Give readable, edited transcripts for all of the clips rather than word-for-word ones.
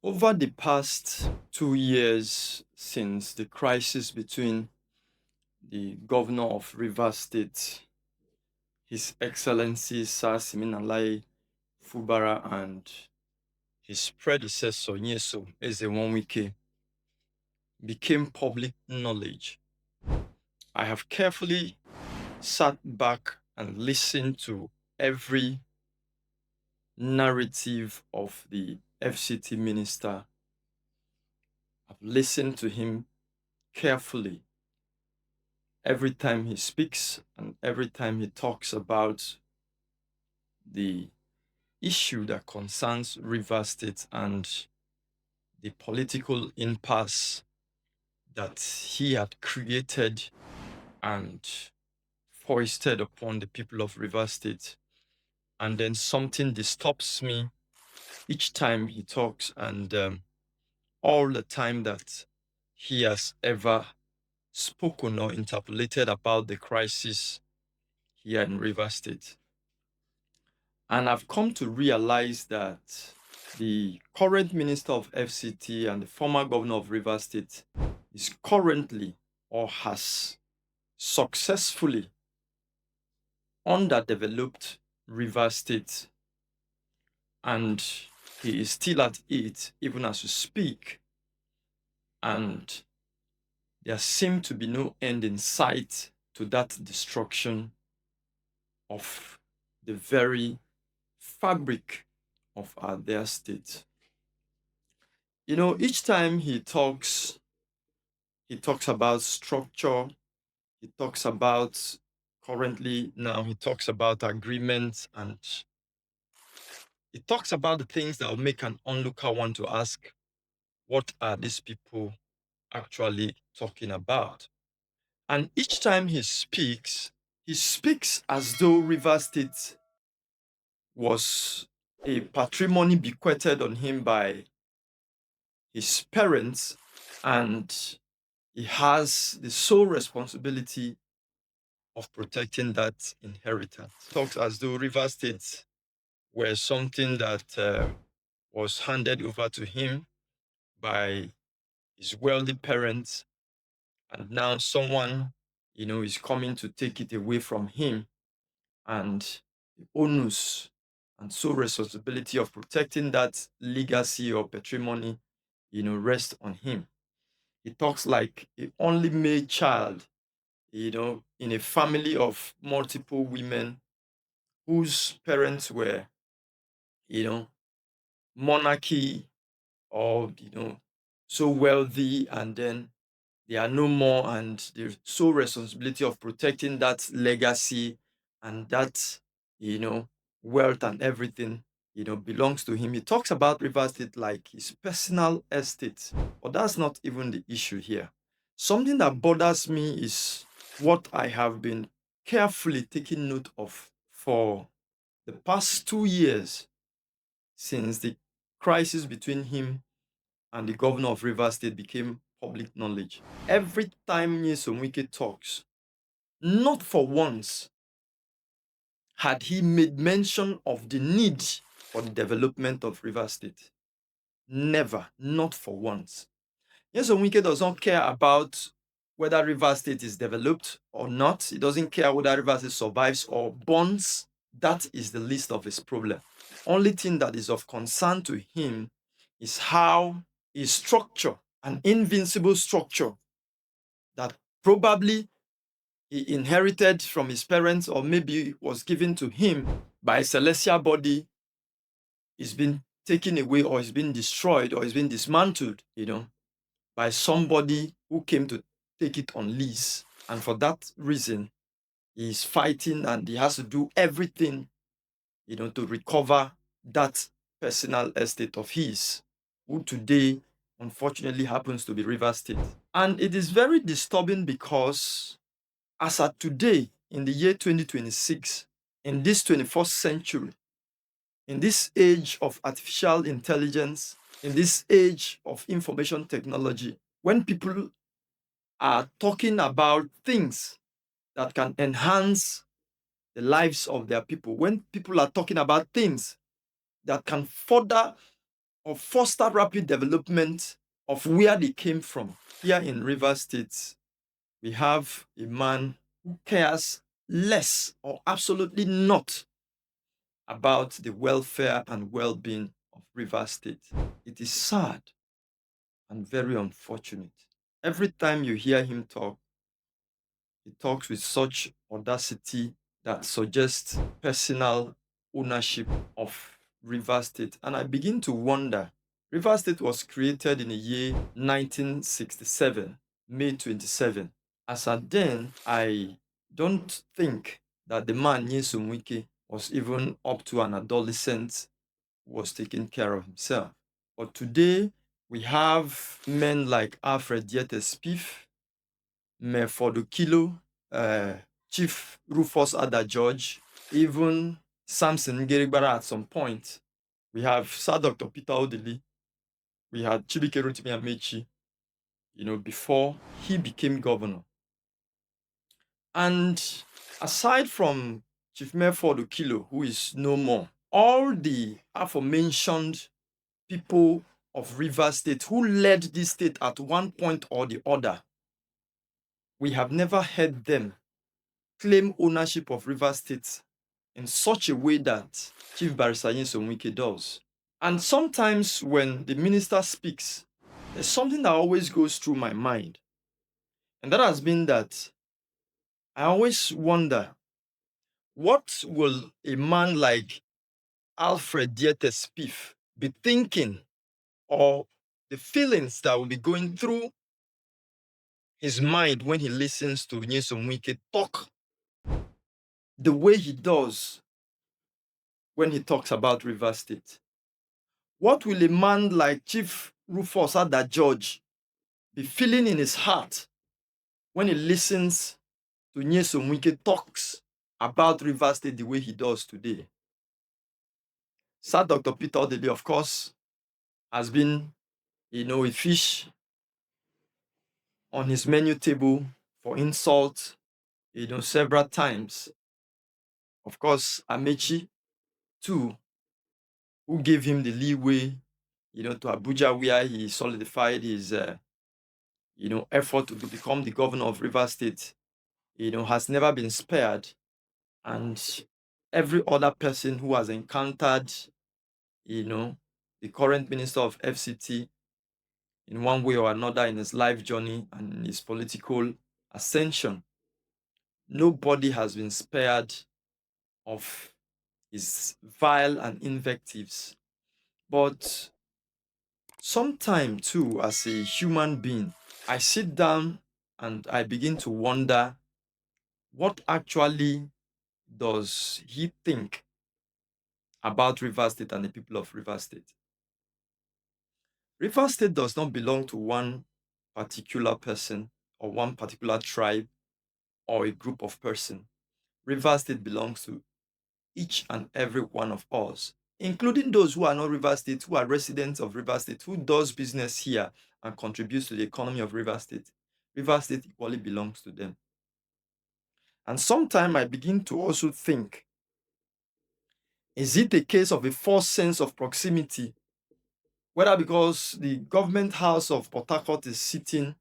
Over the past 2 years since the crisis between the governor of Rivers State, His Excellency Sir Siminalayi Fubara, and his predecessor Nyesom Wike became public knowledge, I have carefully sat back and listened to every narrative of the FCT minister. I've listened to him carefully every time he speaks and every time he talks about the issue that concerns Rivers State and the political impasse that he had created and foisted upon the people of Rivers State. And then something disturbs me each time he talks, and all the time that he has ever spoken or interpolated about the crisis here in Rivers State. And I've come to realize that the current minister of FCT and the former governor of Rivers State is currently or has successfully underdeveloped Rivers State, and he is still at it even as we speak. And there seems to be no end in sight to that destruction of the very fabric of our dear state. You know, each time he talks about structure, he talks about currently now, he talks about agreements, and he talks about the things that will make an onlooker want to ask, what are these people actually talking about? And each time he speaks as though Rivers State was a patrimony bequeathed on him by his parents, and he has the sole responsibility of protecting that inheritance. Talks as though Rivers State were something that was handed over to him by his wealthy parents, and now someone, is coming to take it away from him, and the onus and sole responsibility of protecting that legacy or patrimony, rests on him. He talks like a only male child, in a family of multiple women whose parents were, monarchy, or, so wealthy, and then they are no more, and the sole responsibility of protecting that legacy and that, wealth and everything, belongs to him. He talks about Rivers State like his personal estate, but that's not even the issue here. Something that bothers me is what I have been carefully taking note of for the past 2 years since the crisis between him and the governor of Rivers State became public knowledge. Every time Nyesom Wike talks, not for once had he made mention of the need for the development of Rivers State. Never, not for once. Nyesom Wike does not care about whether Rivers State is developed or not. He doesn't care whether Rivers State survives or burns. That is the least of his problem. Only thing that is of concern to him is how his structure, an invincible structure that probably he inherited from his parents or maybe was given to him by a celestial body, is being taken away or is being destroyed or is being dismantled, by somebody who came to take it on lease. And for that reason, he's fighting and he has to do everything, to recover that personal estate of his, who today unfortunately happens to be Rivers State. And it is very disturbing because as at today, in the year 2026, in this 21st century, in this age of artificial intelligence, in this age of information technology, when people are talking about things that can enhance the lives of their people, when people are talking about things that can further or foster rapid development of where they came from. Here in Rivers State, we have a man who cares less or absolutely not about the welfare and well-being of Rivers State. It is sad and very unfortunate. Every time you hear him talk, he talks with such audacity that suggests personal ownership of Rivers State. And I begin to wonder, Rivers State was created in the year 1967, May 27. As at then, I don't think that the man Nyesom Wike was even up to an adolescent who was taking care of himself. But today, we have men like Alfred Dieter Spiff, Kilo, Chief Rufus Ada George, even Samson Ngerigbara at some point. We have Sir Dr. Peter Odili. We had Chibike Rotimi Amechi, before he became governor. And aside from Chief Meford Kilo, who is no more, all the aforementioned people of Rivers State who led this state at one point or the other, we have never heard them claim ownership of Rivers State in such a way that Chief Barrister Nyesom Wike does. And sometimes when the minister speaks, there's something that always goes through my mind. And that has been that I always wonder, what will a man like Alfred Dieter Spiff be thinking, or the feelings that will be going through his mind when he listens to Nyesom Wike talk the way he does when he talks about Rivers State? What will a man like Chief Rufus Ada George be feeling in his heart when he listens to Nyesom Wike talks about Rivers State the way he does today? Sir Dr. Peter Odili, of course, has been, a fish on his menu table for insult, several times. Of course, Amechi, too, who gave him the leeway, to Abuja, where he solidified his, effort to become the governor of Rivers State, has never been spared. And every other person who has encountered, the current minister of FCT in one way or another in his life journey and in his political ascension, nobody has been spared of his vile and invectives. But sometime too, as a human being, I sit down and I begin to wonder, what actually does he think about Rivers State and the people of Rivers State? Rivers State does not belong to one particular person or one particular tribe or a group of persons. Rivers State belongs to each and every one of us, including those who are not Rivers State, who are residents of Rivers State, who does business here and contributes to the economy of Rivers State. Rivers State equally belongs to them. And sometimes I begin to also think, is it a case of a false sense of proximity? Whether because the government house of Port Harcourt is sitting,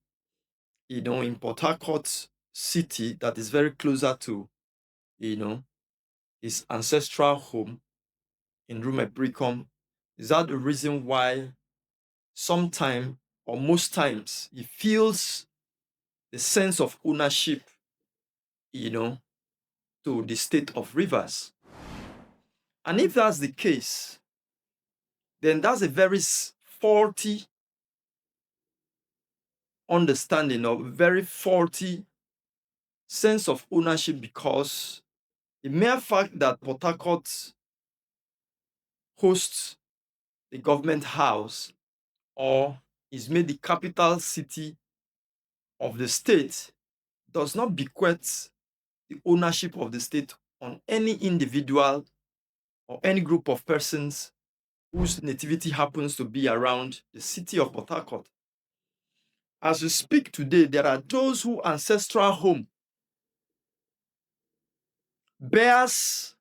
in Port Harcourt city that is very closer to, his ancestral home in Rumebricom. Is that the reason why sometime or most times he feels the sense of ownership, to the state of Rivers? And if that's the case, then that's a very faulty understanding or very faulty sense of ownership, because the mere fact that Port Harcourt hosts the government house or is made the capital city of the state does not bequeath the ownership of the state on any individual or any group of persons whose nativity happens to be around the city of Port Harcourt. As we speak today, there are those whose ancestral home bears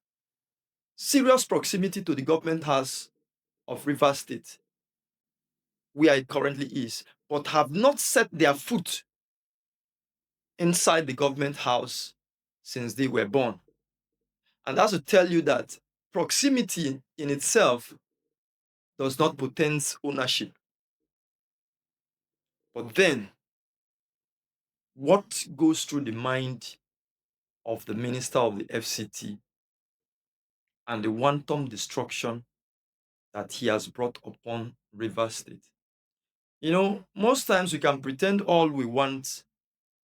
serious proximity to the government house of Rivers State. where it currently is, but have not set their foot inside the government house since they were born. And that's to tell you that proximity in itself does not portend ownership. But then, what goes through the mind of the minister of the FCT and the wanton destruction that he has brought upon Rivers State? Most times we can pretend all we want,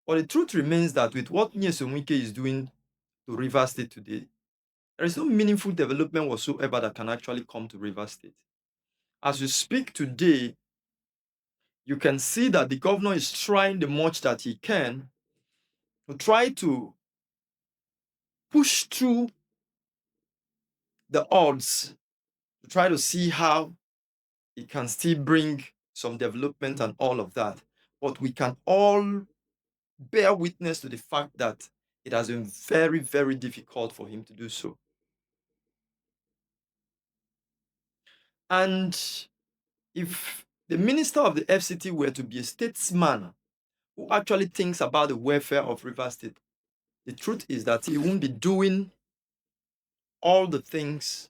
but the truth remains that with what Nyesom Wike is doing to Rivers State today, there is no meaningful development whatsoever that can actually come to Rivers State. As we speak today, you can see that the governor is trying the much that he can to try to push through the odds, to try to see how he can still bring some development and all of that. But we can all bear witness to the fact that it has been very, very difficult for him to do so. And if the minister of the FCT were to be a statesman who actually thinks about the welfare of Rivers State, the truth is that he won't be doing all the things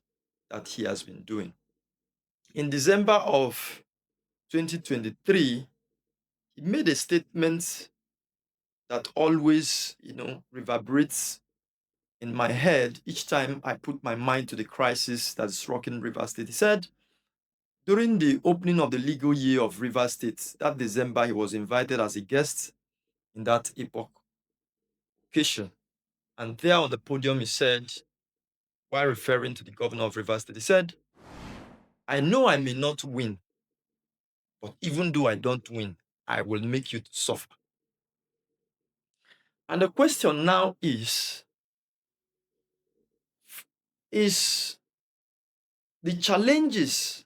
that he has been doing. In December of 2023, he made a statement that always, reverberates in my head each time I put my mind to the crisis that is rocking Rivers State. He said, during the opening of the legal year of Rivers State, that December, he was invited as a guest in that occasion. And there on the podium, he said, while referring to the governor of Rivers State, he said, I know I may not win, but even though I don't win, I will make you to suffer. And the question now is the challenges,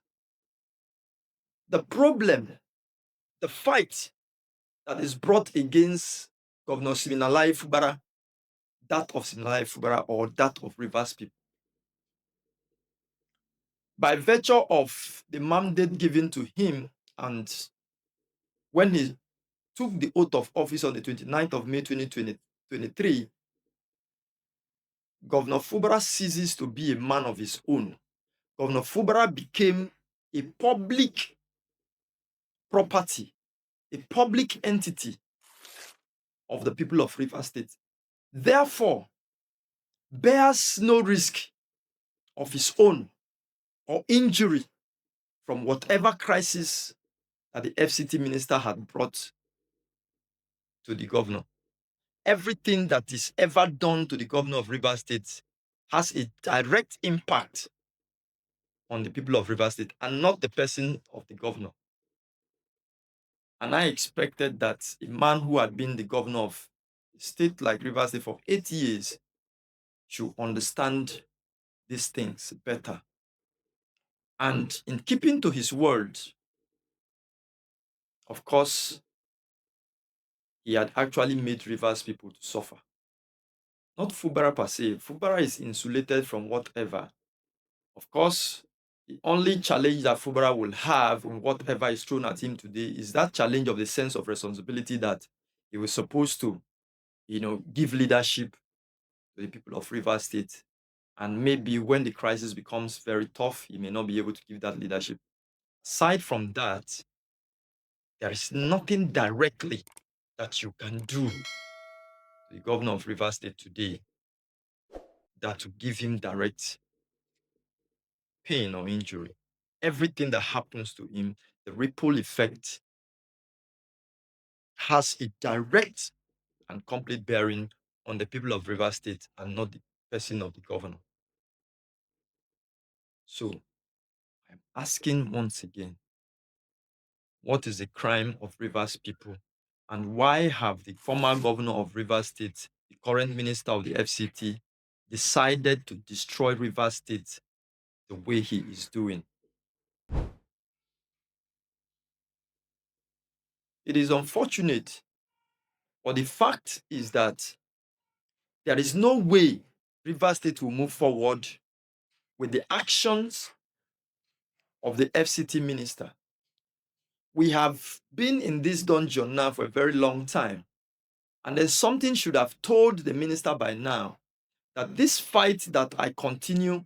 the problem, the fight that is brought against Governor Siminalayi Fubara, that of Siminalayi Fubara or that of Rivers people? By virtue of the mandate given to him, and when he took the oath of office on the 29th of May 2023, Governor Fubara ceases to be a man of his own. Governor Fubara became a public property, a public entity of the people of Rivers State. Therefore, bears no risk of his own or injury from whatever crisis that the FCT minister had brought to the governor. Everything that is ever done to the governor of Rivers State has a direct impact on the people of Rivers State and not the person of the governor. And I expected that a man who had been the governor of a state like Rivers State for 8 years should understand these things better. And in keeping to his word, of course, he had actually made Rivers people to suffer. Not Fubara per se. Fubara is insulated from whatever. Of course, the only challenge that Fubara will have in whatever is thrown at him today is that challenge of the sense of responsibility that he was supposed to, give leadership to the people of Rivers State. And maybe when the crisis becomes very tough, he may not be able to give that leadership. Aside from that, there is nothing directly that you can do to the governor of Rivers State today that will give him direct pain or injury. Everything that happens to him, the ripple effect has a direct and complete bearing on the people of Rivers State and not the person of the governor. So I'm asking once again, what is the crime of Rivers people? And why have the former governor of Rivers State, the current minister of the FCT, decided to destroy Rivers State the way he is doing? It is unfortunate, but the fact is that there is no way Rivers State will move forward with the actions of the FCT minister we have been in this dungeon now for a very long time. And then something should have told the minister by now that this fight that I continue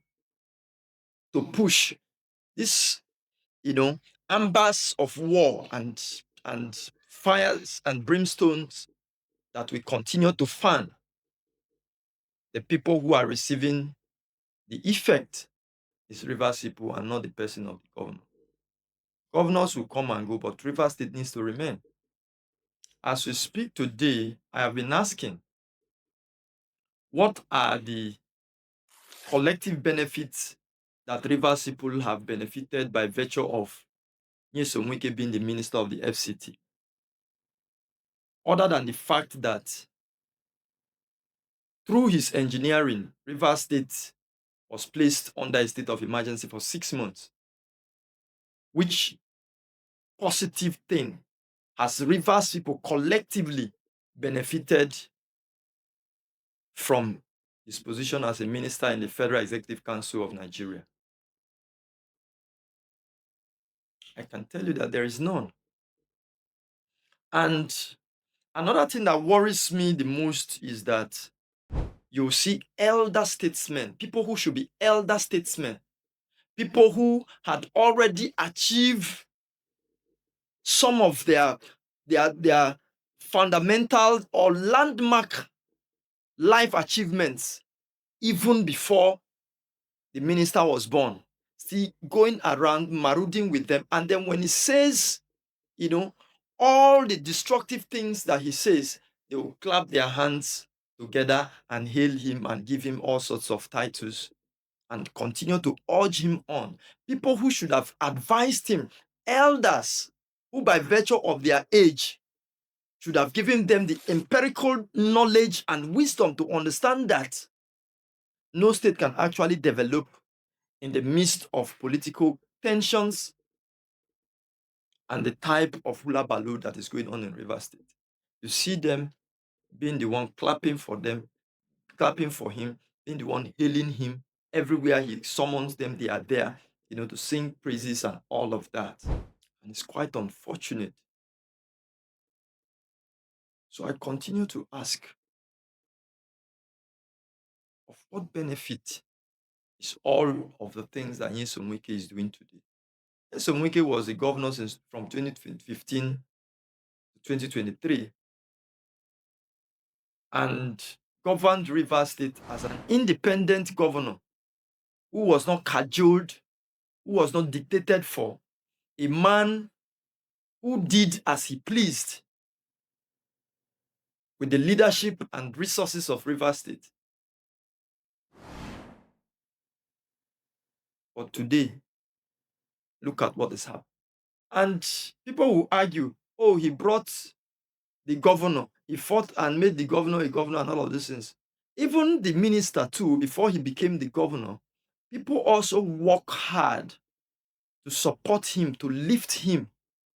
to push, this, ambers of war and fires and brimstones that we continue to fan, the people who are receiving the effect is Rivers people and not the person of the governor. Governors will come and go, but Rivers State needs to remain. As we speak today, I have been asking, what are the collective benefits that Rivers people have benefited by virtue of Nyesom Wike being the minister of the FCT? Other than the fact that through his engineering, Rivers State was placed under a state of emergency for 6 months. Which positive thing has Rivers people collectively benefited from his position as a minister in the Federal Executive Council of Nigeria? I can tell you that there is none. And another thing that worries me the most is that you see elder statesmen, people who should be elder statesmen, people who had already achieved some of their fundamental or landmark life achievements even before the minister was born, still going around marauding with them. And then when he says, all the destructive things that he says, they will clap their hands together and hail him and give him all sorts of titles and continue to urge him on. People who should have advised him, elders who by virtue of their age should have given them the empirical knowledge and wisdom to understand that no state can actually develop in the midst of political tensions and the type of hula baloo that is going on in Rivers State. You see them being the one clapping for them, clapping for him, being the one hailing him. Everywhere he summons them, they are there, to sing praises and all of that. And it's quite unfortunate. So I continue to ask, of what benefit is all of the things that Nyesom Wike is doing today? Nyesom Wike was the governor from 2015 to 2023 and governed Rivers State as an independent governor who was not cajoled, who was not dictated for, a man who did as he pleased with the leadership and resources of Rivers State. But today, look at what has happened. And people will argue, oh, he brought the governor, he fought and made the governor a governor and all of these things. Even the minister too, before he became the governor, people also work hard to support him, to lift him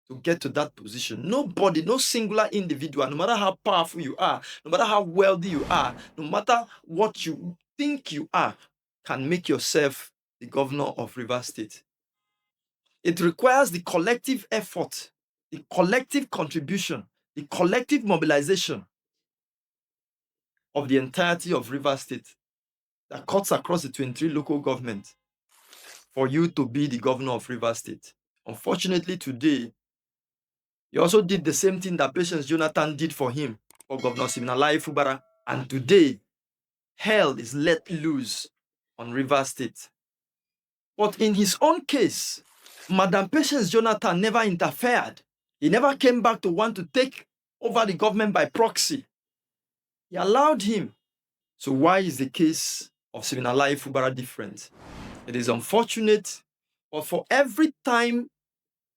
to get to that position. Nobody, no singular individual, no matter how powerful you are, no matter how wealthy you are, no matter what you think you are, can make yourself the governor of Rivers State. It requires the collective effort, the collective contribution, the collective mobilization of the entirety of Rivers State that cuts across the 23 local governments for you to be the governor of Rivers State. Unfortunately, today, he also did the same thing that Patience Jonathan did for him, for Governor Siminalayi Fubara. And today, hell is let loose on Rivers State. But in his own case, Madam Patience Jonathan never interfered. He never came back to want to take over the government by proxy. He allowed him. So why is the case of Siminalayi Fubara different? It is unfortunate, but for every time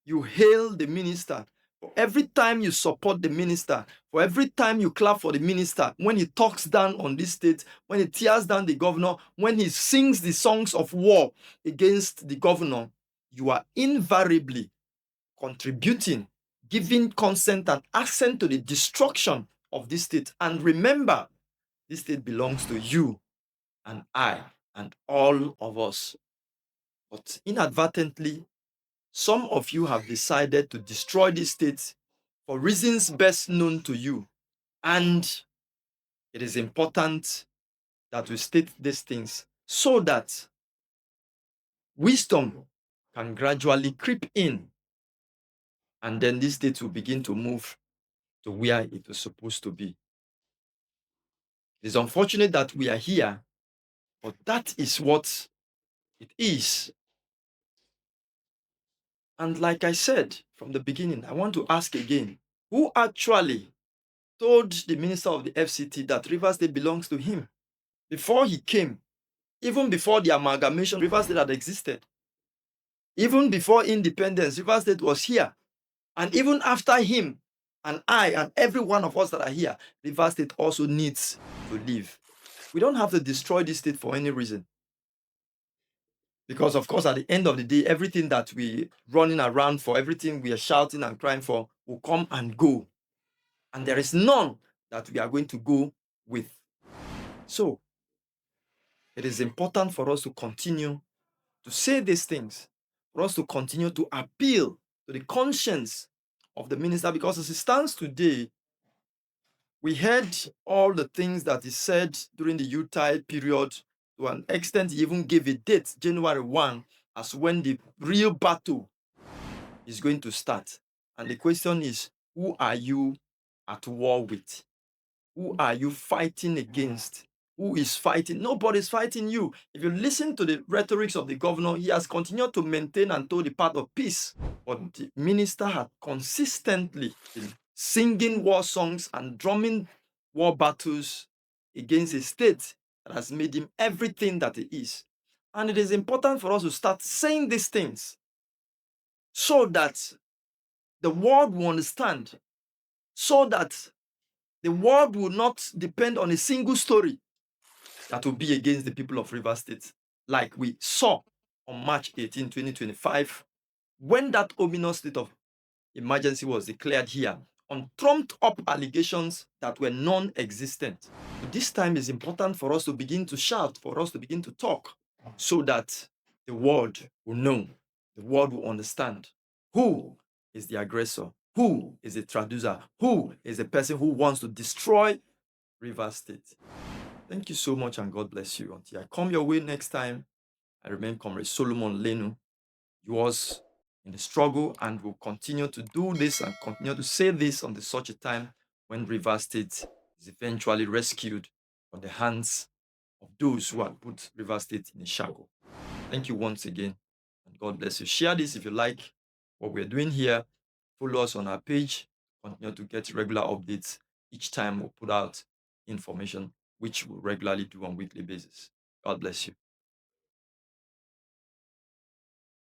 you hail the minister, for every time you support the minister, for every time you clap for the minister, when he talks down on this state, when he tears down the governor, when he sings the songs of war against the governor, you are invariably contributing, giving consent and assent to the destruction of this state. And remember, this state belongs to you and I and all of us. But inadvertently, some of you have decided to destroy this state for reasons best known to you. And it is important that we state these things so that wisdom can gradually creep in, and then this state will begin to move to where it is supposed to be. It is unfortunate that we are here, but that is what it is. And like I said from the beginning, I want to ask again, who actually told the minister of the FCT that Rivers State belongs to him? Before he came, even before the amalgamation, Rivers State had existed. Even before independence, Rivers State was here. And even after him and I and every one of us that are here, Rivers State also needs to live. We don't have to destroy this state for any reason. Because, of course, at the end of the day, everything that we running around for, everything we are shouting and crying for will come and go. And there is none that we are going to go with. So, it is important for us to continue to say these things, for us to continue to appeal to the conscience of the minister, because as it stands today, we heard all the things that he said during the Utah period. To an extent, he even gave a date, January 1, as when the real battle is going to start. And the question is, who are you at war with? Who are you fighting against? Who is fighting? Nobody's fighting you. If you listen to the rhetorics of the governor, he has continued to maintain and toe the path of peace. But the minister had consistently been singing war songs and drumming war battles against a state that has made him everything that he is. And it is important for us to start saying these things so that the world will understand, so that the world will not depend on a single story that will be against the people of Rivers State, like we saw on March 18, 2025, when that ominous state of emergency was declared here on trumped-up allegations that were non-existent. But this time is important for us to begin to shout, for us to begin to talk, so that the world will know, the world will understand who is the aggressor, who is the traducer, who is the person who wants to destroy Rivers State. Thank you so much, and God bless you. Until I come your way next time, I remain Comrade Solomon Lenu, yours in the struggle, and will continue to do this and continue to say this until such a time when Rivers State is eventually rescued from the hands of those who have put Rivers State in a shackle. Thank you once again, and God bless you. Share this if you like what we're doing here. Follow us on our page. Continue to get regular updates each time we put out information, which we'll regularly do on a weekly basis. God bless you.